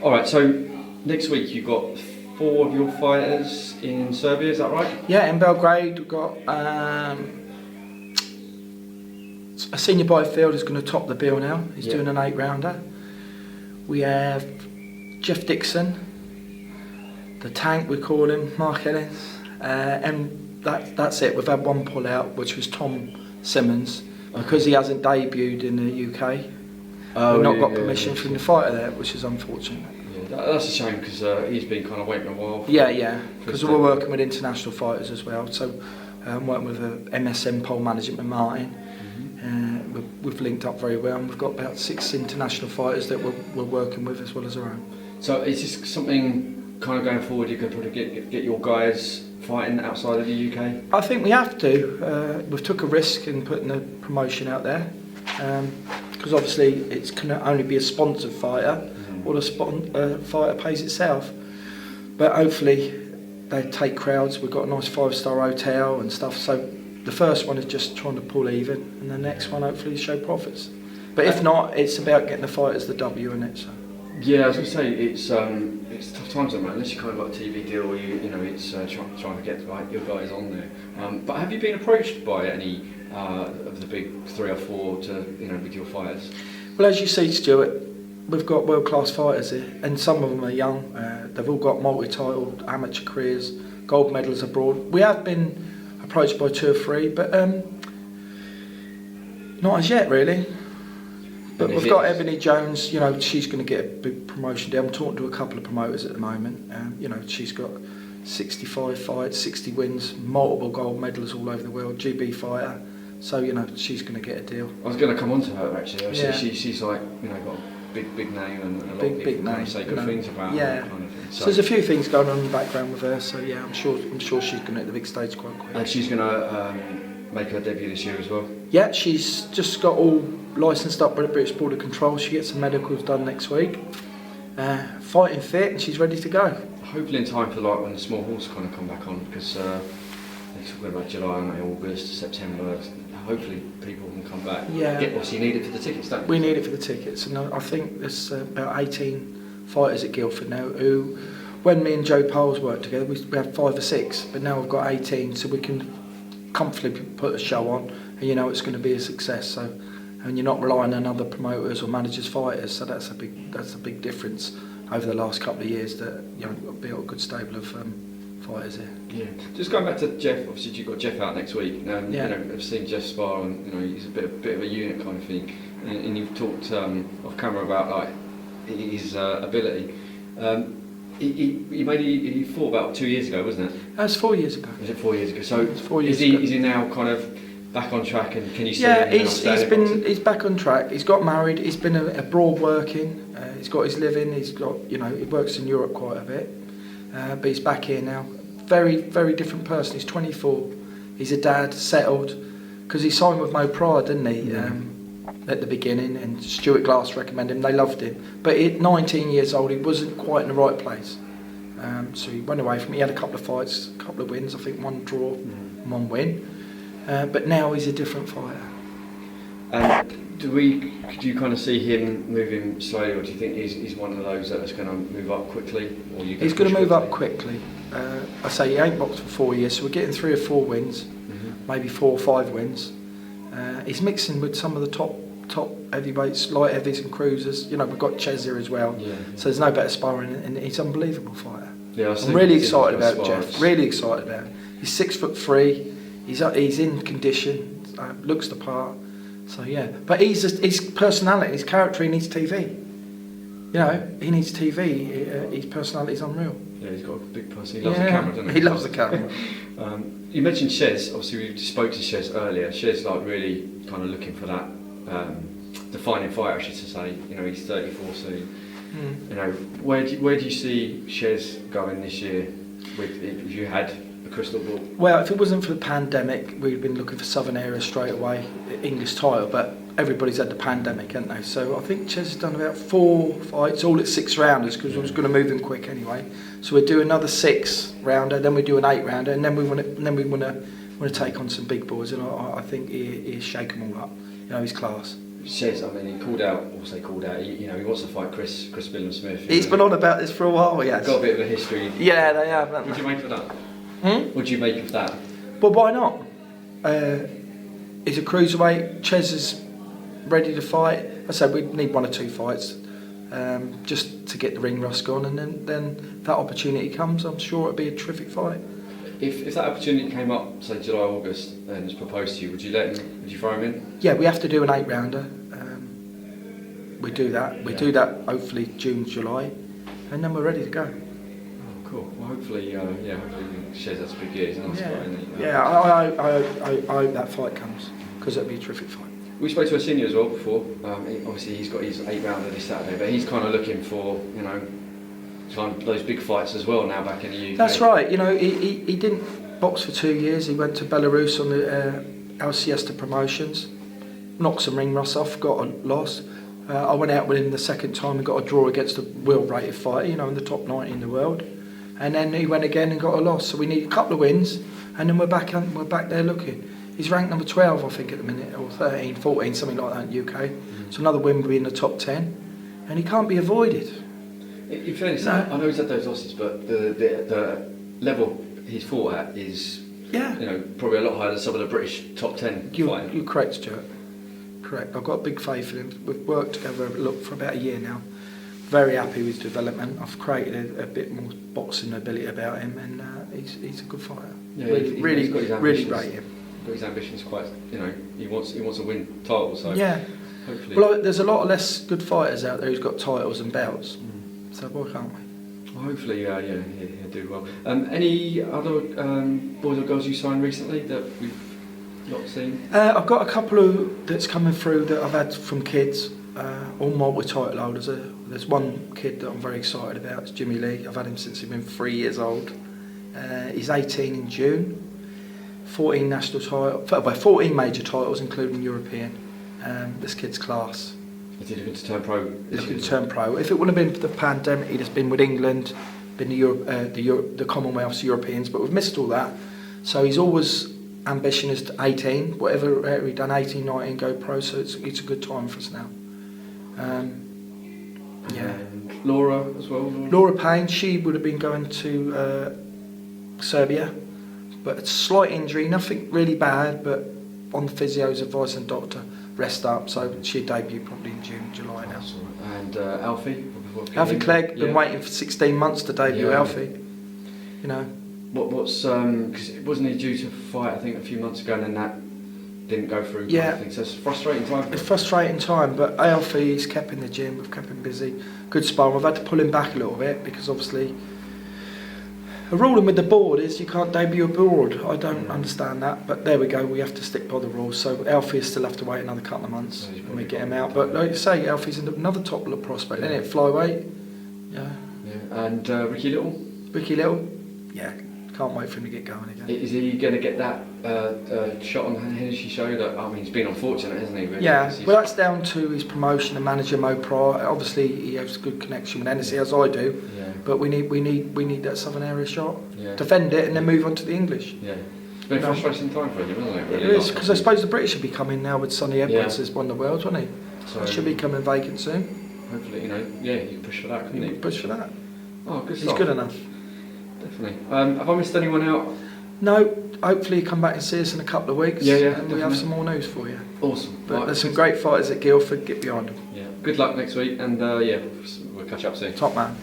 All right, so next week you've got 4 of your fighters in Serbia, is that right? Yeah, in Belgrade we've got a senior Byfield who's going to top the bill now. He's doing an 8-rounder. We have Jeff Dixon, the tank we call him, Mark Ellis, and that's it. We've had one pull out, which was Tom Simmons, because he hasn't debuted in the UK. We've not got permission from the fighter there, which is unfortunate. Yeah, that's a shame because he's been kind of waiting a while. Because we're working with international fighters as well. So I'm working with a MSM pole management with Martin. We've linked up very well, and we've got about 6 international fighters that we're working with as well as our own. So is this something kind of going forward you could probably get your guys fighting outside of the UK? I think we have to. We've took a risk in putting the promotion out there, because obviously it can only be a sponsored fighter, or the fighter pays itself. But hopefully they take crowds. We've got a nice 5-star hotel and stuff. So the first one is just trying to pull even, and the next one hopefully show profits. But if not, it's about getting the fighters the W in it. So. Yeah, I was going to say it's tough times at the moment, unless you kind of got a TV deal, or it's trying to get your guys on there. But have you been approached by any of the big 3 or 4 to with your fighters? Well, as you see, Stuart, we've got world-class fighters here, and some of them are young. They've all got multi-titled amateur careers, gold medals abroad. We have been approached by 2 or 3, but not as yet really. But we've got Ebony Jones, she's going to get a big promotion deal. I'm talking to a couple of promoters at the moment. She's got 65 fights, 60 wins, multiple gold medals all over the world, GB fighter. So, she's going to get a deal. I was going to come on to her actually. She's like, got a big name, and a lot of people kind of say good things about her kind of thing. So there's a few things going on in the background with her. So yeah, I'm sure she's going to hit the big stage quite quick. And she's going to make her debut this year as well? Yeah, she's just got all licensed up by the British Border Control. She gets some medicals done next week. Fighting fit, and she's ready to go. Hopefully in time for when the small halls kind of come back on, because they're talking about July, August, September. Hopefully people can come back. Yeah. You need it for the tickets, don't you? We need it for the tickets, and I think there's about 18 fighters at Guildford now who, when me and Joe Poles worked together, we had 5 or 6, but now we've got 18, so we can comfortably put a show on, and it's going to be a success. So, and you're not relying on other promoters or managers' fighters, so that's a big difference over the last couple of years. That we've built a good stable of fighters here. Yeah. Just going back to Jeff, obviously you've got Jeff out next week. I've seen Jeff spar, and he's a bit of a unit kind of thing. And you've talked off camera about his ability. He fought about 2 years ago, wasn't it? That's 4 years ago. Was it 4 years ago? So it's 4 years ago. Is he now kind of back on track, and can you see him? Yeah, he's back on track. He's got married. He's been abroad working. He's got his living. He's got he works in Europe quite a bit, but he's back here now. Very, very different person. He's 24. He's a dad, settled, because he signed with Mo Pride, didn't he? At the beginning, and Stuart Glass recommended him. They loved him, but at 19 years old, he wasn't quite in the right place. So he went away from it. He had a couple of fights, a couple of wins. I think 1 draw, 1 win. But now he's a different fighter. Could you kind of see him moving slowly, or do you think he's one of those that's going to move up quickly? Or he's going to move up quickly. I say he ain't boxed for 4 years, so we're getting 3 or 4 wins, maybe 4 or 5 wins. He's mixing with some of the top heavyweights, light heavies and cruisers. We've got Ches here as well, so there's no better sparring, and he's an unbelievable fighter. Yeah, I'm really excited about Jeff. Really excited about him. He's 6'3". He's in condition, looks the part. So yeah, but his personality, his character, he needs TV. He needs TV. His personality is unreal. Yeah, he's got a big person. He loves the camera, doesn't he? He loves the camera. You mentioned Ches. Obviously, we spoke to Ches earlier. Ches really kind of looking for that defining fight, I should say. He's 34 soon. Where do you see Ches going this year? If you had a crystal ball? Well, if it wasn't for the pandemic, we'd been looking for Southern area straight away, English title. But everybody's had the pandemic, haven't they? So I think Ches has done about 4 fights, all at 6 rounders, because I was going to move them quick anyway. So we'll do another 6 rounder, then we do an 8 rounder, and then we want to take on some big boys. And I think he's shake them all up. He's class. Shez, I mean, he called out. He wants to fight Chris Billham-Smith. He's been on about this for a while, yes. Got a bit of a history. Yeah, they have. What do you make of that? Hmm? What do you make of that? Well, why not? He's a cruiserweight. Chez is ready to fight. I said we need 1 or 2 fights just to get the ring rust gone, and then that opportunity comes. I'm sure it'll be a terrific fight. If that opportunity came up, say July, August, and was proposed to you, would you throw him in? Yeah, we have to do an 8-rounder. We do that. We do that hopefully June, July, and then we're ready to go. Oh, cool. Well, hopefully Shez has a big year. He's a nice guy, isn't he? I hope that fight comes because it'll be a terrific fight. We spoke to a senior as well before. Obviously, he's got his 8-rounder this Saturday, but he's kind of looking for those big fights as well now back in the UK. That's right. He didn't box for 2 years. He went to Belarus on the Alcesta promotions, knocked some ring rust off, got a loss. I went out with him the second time and got a draw against a well-rated fighter, in the top 90 in the world. And then he went again and got a loss. So we need a couple of wins, and then we're back there looking. He's ranked number 12, I think, at the minute, or 13, 14, something like that in the UK. So another win would be in the top 10, and he can't be avoided. In fairness, I know he's had those losses, but the level he's fought at is probably a lot higher than some of the British top 10 fighting. You're correct, Stuart. Correct. I've got big faith in him. We've worked together for about a year now. Very happy with his development. I've created a bit more boxing ability about him, and he's a good fighter. Yeah, really rate him. But his ambition's quite, he wants to win titles. So yeah. Hopefully. Well, there's a lot of less good fighters out there who's got titles and belts. So why can't we? Well, hopefully, he'll do well. Any other boys or girls you signed recently that we've not seen? I've got a couple that's coming through that I've had from kids, all multi-title holders. There's one kid that I'm very excited about. It's Jimmy Lee. I've had him since he's been 3 years old. He's 18 in June. 14 national titles, 14 major titles, including European. This kid's class. Is he looking to turn pro? Looking to turn pro. If it wouldn't have been for the pandemic, he'd have been with England, been the Commonwealth's Europeans, but we've missed all that. So he's always ambition is to 18, whatever he'd done, 18, 19, go pro. So it's a good time for us now. And Laura as well. Laura Payne, she would have been going to Serbia, but it's a slight injury, nothing really bad, but on the physio's advice and doctor, rest up. So she'll debut probably in June, July now. And Alfie Clegg, been waiting for 16 months to debut Alfie. What's because wasn't he due to fight I think a few months ago, and then that didn't go through? Yeah. I think so. It's a frustrating time. It's frustrating time, but Alfie's kept in the gym. We've kept him busy. Good sparring. We've had to pull him back a little bit because obviously a ruling with the board is you can't debut abroad. I don't understand that, but there we go. We have to stick by the rules. So Alfie still have to wait another couple of months when we get him out. But like you say, Alfie's another top prospect, isn't it? Flyweight. Yeah. And Ricky Little. Yeah. Can't wait for him to get going again. Is he going to get that shot on the Hennessy show? He's been unfortunate, hasn't he? Really? Yeah, well, that's down to his promotion and manager Mo Pryor. Obviously, he has a good connection with Hennessy, as I do. Yeah. But we need that Southern area shot. Yeah. Defend it and then move on to the English. Yeah. It's been a frustrating time for him, hasn't it? Really? It is, because I suppose the British should be coming now with Sonny Edwards as one of the world, won't he? So it should be coming vacant soon. Hopefully, you can push for that, couldn't he? Push for that. Oh, good stuff. He's good enough. Definitely. Have I missed anyone out? No, hopefully you come back and see us in a couple of weeks. And we have some more news for you. Awesome. But there's some great fighters at Guildford, get behind them. Yeah. Good luck next week, and we'll catch up soon. Top man.